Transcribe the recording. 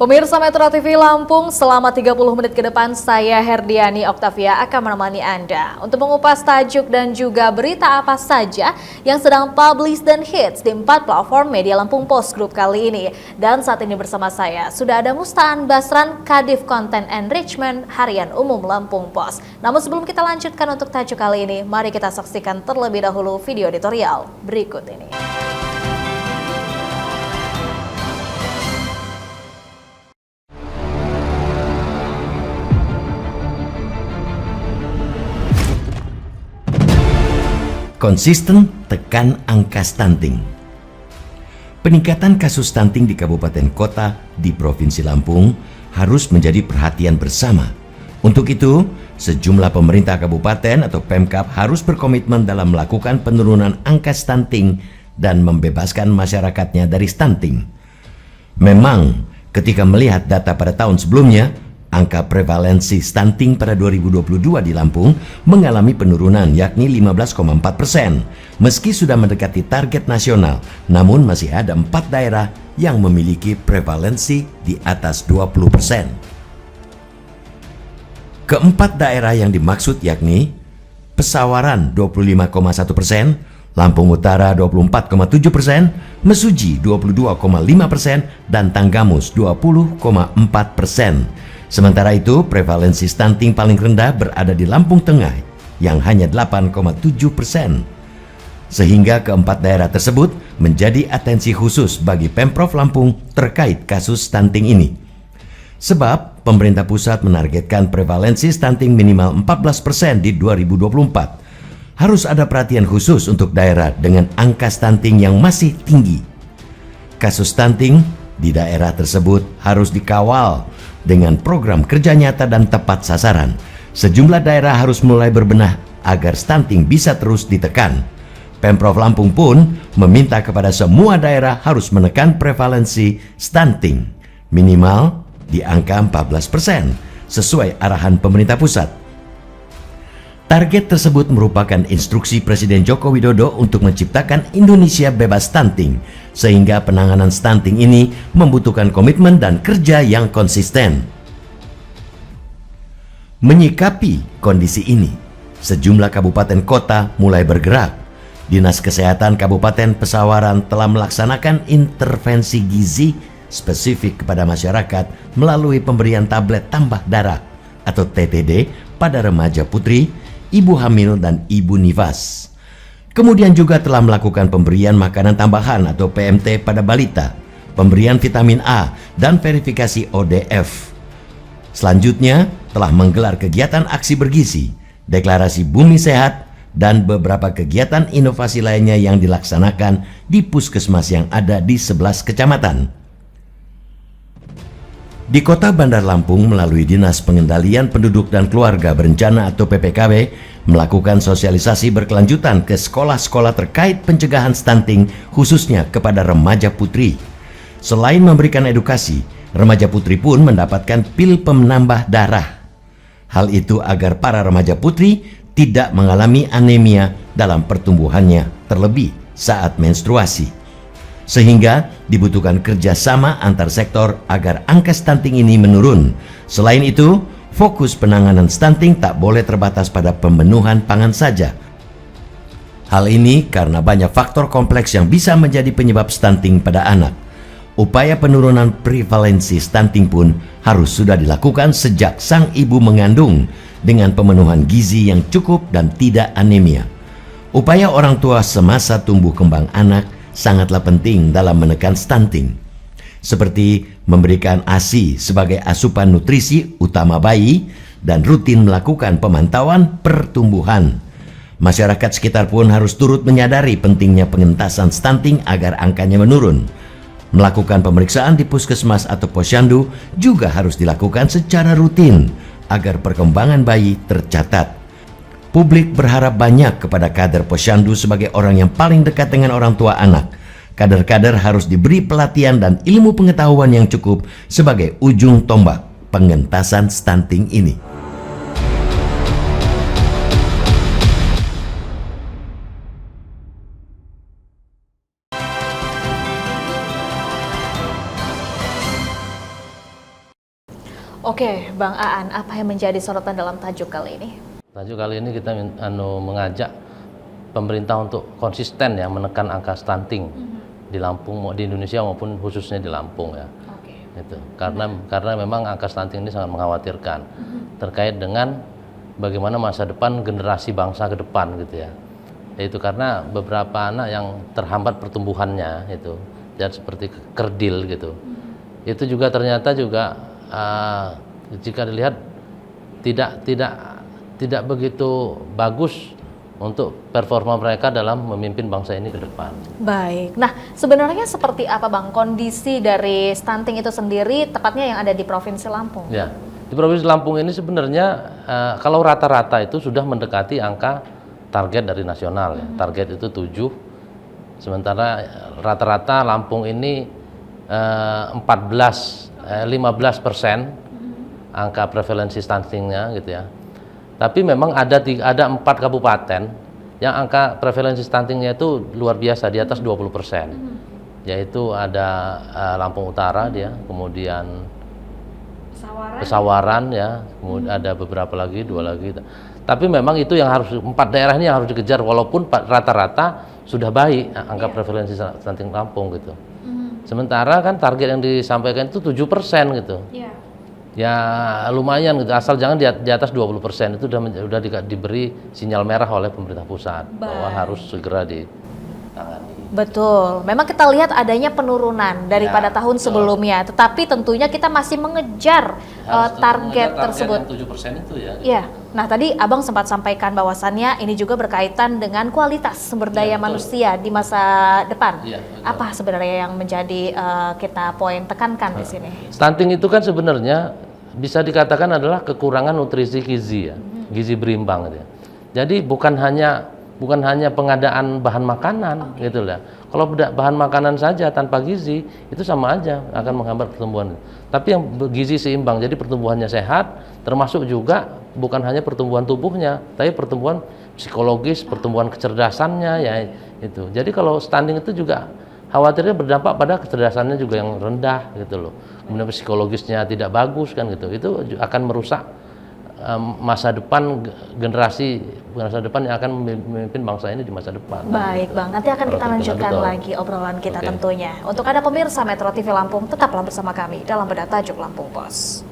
Pemirsa Metro TV Lampung, selama 30 menit ke depan saya Herdiani Oktavia akan menemani Anda untuk mengupas tajuk dan juga berita apa saja yang sedang publish dan hits di 4 platform media Lampung Post Group kali ini. Dan saat ini bersama saya sudah ada Mustaan Basran, Kadif Content Enrichment Harian Umum Lampung Post. Namun sebelum kita lanjutkan untuk tajuk kali ini, mari kita saksikan terlebih dahulu video editorial berikut ini. Konsisten tekan angka stunting. Peningkatan kasus stunting di kabupaten kota di Provinsi Lampung harus menjadi perhatian bersama. Untuk itu, sejumlah pemerintah kabupaten atau Pemkab harus berkomitmen dalam melakukan penurunan angka stunting dan membebaskan masyarakatnya dari stunting. Memang, ketika melihat data pada tahun sebelumnya, angka prevalensi stunting pada 2022 di Lampung mengalami penurunan yakni 15,4%. Meski sudah mendekati target nasional, namun masih ada 4 daerah yang memiliki prevalensi di atas 20%. Keempat daerah yang dimaksud yakni Pesawaran 25,1%, Lampung Utara 24,7%, Mesuji 22,5%, dan Tanggamus 20,4%. Sementara itu, prevalensi stunting paling rendah berada di Lampung Tengah yang hanya 8,7%. Sehingga keempat daerah tersebut menjadi atensi khusus bagi Pemprov Lampung terkait kasus stunting ini. Sebab pemerintah pusat menargetkan prevalensi stunting minimal 14% di 2024. Harus ada perhatian khusus untuk daerah dengan angka stunting yang masih tinggi. Kasus stunting di daerah tersebut harus dikawal dengan program kerja nyata dan tepat sasaran. Sejumlah daerah harus mulai berbenah agar stunting bisa terus ditekan. Pemprov Lampung pun meminta kepada semua daerah harus menekan prevalensi stunting minimal di angka 14% sesuai arahan pemerintah pusat. Target tersebut merupakan instruksi Presiden Joko Widodo untuk menciptakan Indonesia bebas stunting, sehingga penanganan stunting ini membutuhkan komitmen dan kerja yang konsisten. Menyikapi kondisi ini, sejumlah kabupaten kota mulai bergerak. Dinas Kesehatan Kabupaten Pesawaran telah melaksanakan intervensi gizi spesifik kepada masyarakat melalui pemberian tablet tambah darah atau TTD pada remaja putri, ibu hamil, dan ibu nifas. Kemudian juga telah melakukan pemberian makanan tambahan atau PMT pada balita, pemberian vitamin A, dan verifikasi ODF. Selanjutnya telah menggelar kegiatan aksi bergizi, deklarasi bumi sehat, dan beberapa kegiatan inovasi lainnya yang dilaksanakan di puskesmas yang ada di 11 kecamatan. Di Kota Bandar Lampung melalui Dinas Pengendalian Penduduk dan Keluarga Berencana atau PPKB melakukan sosialisasi berkelanjutan ke sekolah-sekolah terkait pencegahan stunting khususnya kepada remaja putri. Selain memberikan edukasi, remaja putri pun mendapatkan pil penambah darah. Hal itu agar para remaja putri tidak mengalami anemia dalam pertumbuhannya terlebih saat menstruasi. Sehingga dibutuhkan kerjasama antar sektor agar angka stunting ini menurun. Selain itu, fokus penanganan stunting tak boleh terbatas pada pemenuhan pangan saja. Hal ini karena banyak faktor kompleks yang bisa menjadi penyebab stunting pada anak. Upaya penurunan prevalensi stunting pun harus sudah dilakukan sejak sang ibu mengandung dengan pemenuhan gizi yang cukup dan tidak anemia. Upaya orang tua semasa tumbuh kembang anak sangatlah penting dalam menekan stunting, seperti memberikan ASI sebagai asupan nutrisi utama bayi dan rutin melakukan pemantauan pertumbuhan. Masyarakat sekitar pun harus turut menyadari pentingnya pengentasan stunting agar angkanya menurun. Melakukan pemeriksaan di puskesmas atau posyandu juga harus dilakukan secara rutin agar perkembangan bayi tercatat. Publik berharap banyak kepada kader posyandu sebagai orang yang paling dekat dengan orang tua anak. Kader-kader harus diberi pelatihan dan ilmu pengetahuan yang cukup sebagai ujung tombak pengentasan stunting ini. Oke, Bang Aan, apa yang menjadi sorotan dalam tajuk kali ini? Tajuk kali ini kita mengajak pemerintah untuk konsisten ya menekan angka stunting di Lampung, di Indonesia maupun khususnya di Lampung ya. Oke. Itu karena memang angka stunting ini sangat mengkhawatirkan terkait dengan bagaimana masa depan generasi bangsa ke depan gitu ya. Yaitu karena beberapa anak yang terhambat pertumbuhannya itu ya seperti kerdil gitu. Itu juga ternyata juga jika dilihat tidak begitu bagus untuk performa mereka dalam memimpin bangsa ini ke depan. Baik, nah sebenarnya seperti apa Bang kondisi dari stunting itu sendiri, tepatnya yang ada di Provinsi Lampung? Ya, di Provinsi Lampung ini sebenarnya kalau rata-rata itu sudah mendekati angka target dari nasional ya. Target itu 7, sementara rata-rata Lampung ini 15% angka prevalensi stuntingnya gitu ya. Tapi memang ada 4 kabupaten yang angka prevalensi stuntingnya itu luar biasa di atas 20%. Yaitu ada Lampung Utara dia, kemudian Pesawaran ya, kemudian ada beberapa lagi, 2 lagi. Tapi memang itu yang harus 4 daerah ini yang harus dikejar walaupun rata-rata sudah baik angka prevalensi stunting Lampung gitu. Sementara kan target yang disampaikan itu 7% gitu. Ya lumayan gitu, asal jangan di atas 20%. Itu sudah diberi sinyal merah oleh pemerintah pusat bahwa harus segera ditangani. Betul, memang kita lihat adanya penurunan daripada tahun sebelumnya, tetapi tentunya kita masih mengejar target tersebut. 7% itu ya. Iya, nah tadi Abang sempat sampaikan bahwasannya ini juga berkaitan dengan kualitas sumber daya manusia di masa depan. Iya, apa sebenarnya yang menjadi kita poin tekankan di sini? Stunting itu kan sebenarnya bisa dikatakan adalah kekurangan nutrisi gizi ya, gizi berimbang gitu ya. Jadi bukan hanya pengadaan bahan makanan gitu lah. Kalau bahan makanan saja tanpa gizi itu sama aja akan menghambat pertumbuhan. Tapi yang gizi seimbang, jadi pertumbuhannya sehat, termasuk juga bukan hanya pertumbuhan tubuhnya, tapi pertumbuhan psikologis, pertumbuhan kecerdasannya ya itu. Jadi kalau stunting itu juga khawatirnya berdampak pada kecerdasannya juga yang rendah gitu loh. Kemudian psikologisnya tidak bagus kan gitu. Itu akan merusak masa depan generasi depan yang akan memimpin bangsa ini di masa depan. Baik Bang, nanti akan kita lanjutkan lagi obrolan kita tentunya. Untuk Anda pemirsa Metro TV Lampung, tetaplah bersama kami dalam Bedah Tajuk Lampung Pos.